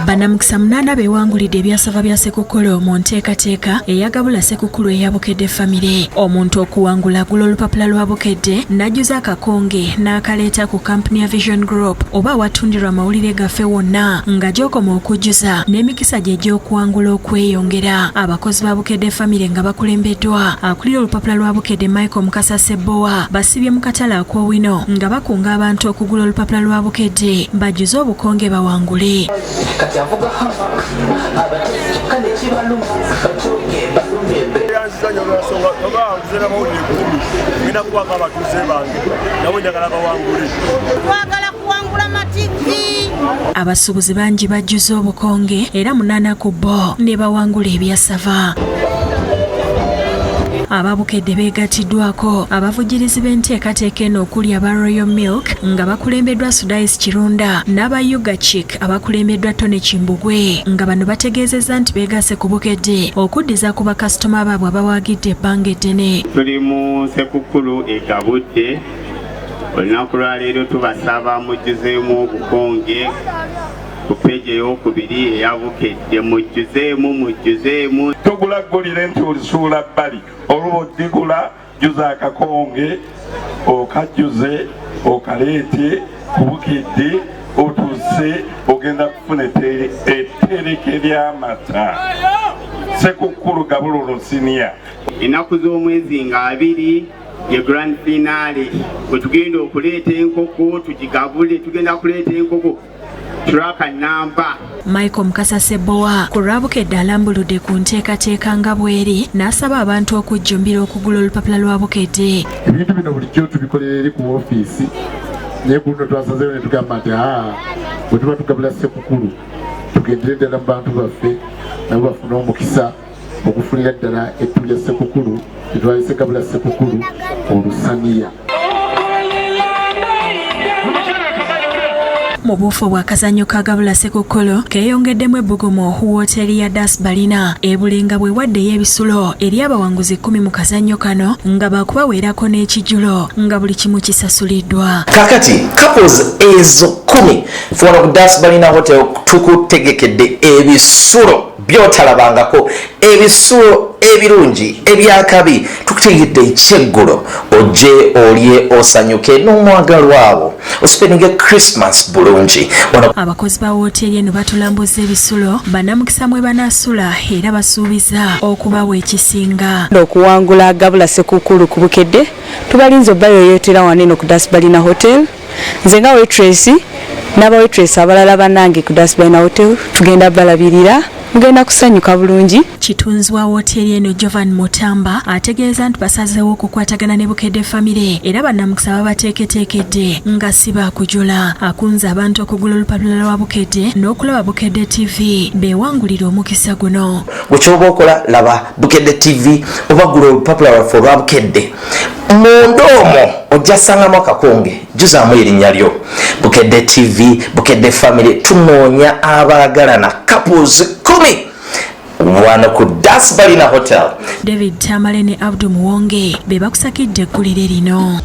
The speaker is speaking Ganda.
Bannamukisa 8 beewangulidde ebyassava bya SEKUKKULU mu nteekateeka eya Gabula Ssekukkulu eya Bukedde Ffamire. Omuntu okuwangula agula olupapula lwa Bukedde n'ajjuza akakonge n'akaleeta ku kampuni ya Vision Group oba awatundirwa amawulire gaffe wonna nga gy'okoma okujjuza n'emikisa gye gy'okuwangula okweyongera. Abakozi ba Bukedde Ffamire nga bakulembeddwa akulira olupapula lwa Bukedde omukisa basibye mu katale ak'OWINO nga bakunga abantu okugula olupapula lwa Bukedde bajjuze obukonge bawangule. Abasuubuzi bangi bajjuze obukonge era 8 ku bo ne bawangula ebyassava. Ababukedde beegatiddwako abavujjirizi b'enteekateeka eno okuli aba Royal Milk nga bakulembeddwa Sudais Kirunda n'aba Ugachik abakulembeddwa Tone Kimbugwe nga bano bategeezezza nti beegasse ku Bukedde okuddiza ku bakasitoma baabwe abawaagidde ebbanga eddene. Tuli mu SEKUKKULU egabudde olunaku lwaleero tubasaba mujjuzeemu obukonge ku peegi ey'okubiri eya Bukedde mujjuzeemu. Togula ggulire nti olisuula bbali olwo oddigula jjuza akakonge okajjuze okaleete ku Bukedde otuuse ogenda kufuna etterekero ly'amata. SEKUKKULU Gabula Ssekukkulu. Ennaku z'omwezi nga 2 ye grand finale bwe tugenda okuleeta enkoko tugigabule tugenda kuleeta enkoko Traka namba. Omukisa ku lwa Bukedde alambuludde ku nteekateeka nga bweri n'asaba abantu okujjumbira okugula olupapula lwa Bukedde. Ebintu bino bulijjo tubikolera eri ku ofiisi naye kuno twasazeewo ne tugamba nti bwe tuba tugabula SEKUKKULU tugendere ddala mu bantu baffe nabo bafune omukisa okufunira ddala ettu lya SEKUKKULU etwalise Gabula Ssekukkulu olusaniya. Mu buufo bwa kazannyo ka Gabula Ssekukkulu keeyongeddemu ebbugumu wooteeri ya Bannamukisa ebulinga bwewadde y'ebisulo eri abawanguzi 10 mu kazannyo kano nga baakubaweerako n'ekijjulo nga buli kimu kisasuliddwa. Kakati couples ezo 10 funa ku Bannamukisa hotel tukutegekedde ebisulo byotalabangako, ebisulo ebirungi ebyakabi tukutegedde ekyeggulo ojje olye osanyuke n'omwagalwa abo osipendinge Christmas bulungi. Abakozi ba wooteeri eno batulambuza ebisulo Bannamukisa mwe banaasula era basuubiza okubawa ekisinga. Okuwangula Gabula Ssekukkulu ku Bukedde tubalinze bayoyotera waneno ku Bannamukisa hotel. Nze nga waitress n'aba waitress abalala bannange ku Bannamukisa hotel tugenda balabirira mugenda kusanyuka bulungi. Kitunzi wa wooteeri eno Jovan Mutamba ategeeza nti basazeewo okukwatagana ne Bukedde Ffamire era Bannamukisa babateeketeekedde nga si baakujula. Akunze abantu okugula olupapula lwa Bukedde n'okulaba Bukedde TV beewangulire omukisa guno. Bwe kyoba okola laba Bukedde TV oba gula olupapula lwaffe olwa Bukedde munda omwo ojja sangamu akakonge jjuzaamu erinnya lyo. Bukedde TV, Bukedde Ffamire tunoonya abaagalana couples 10 wano ku Bannamukisa hotel. David Tamale ne Abdu Muwonge be bakusakidde eggulire lino.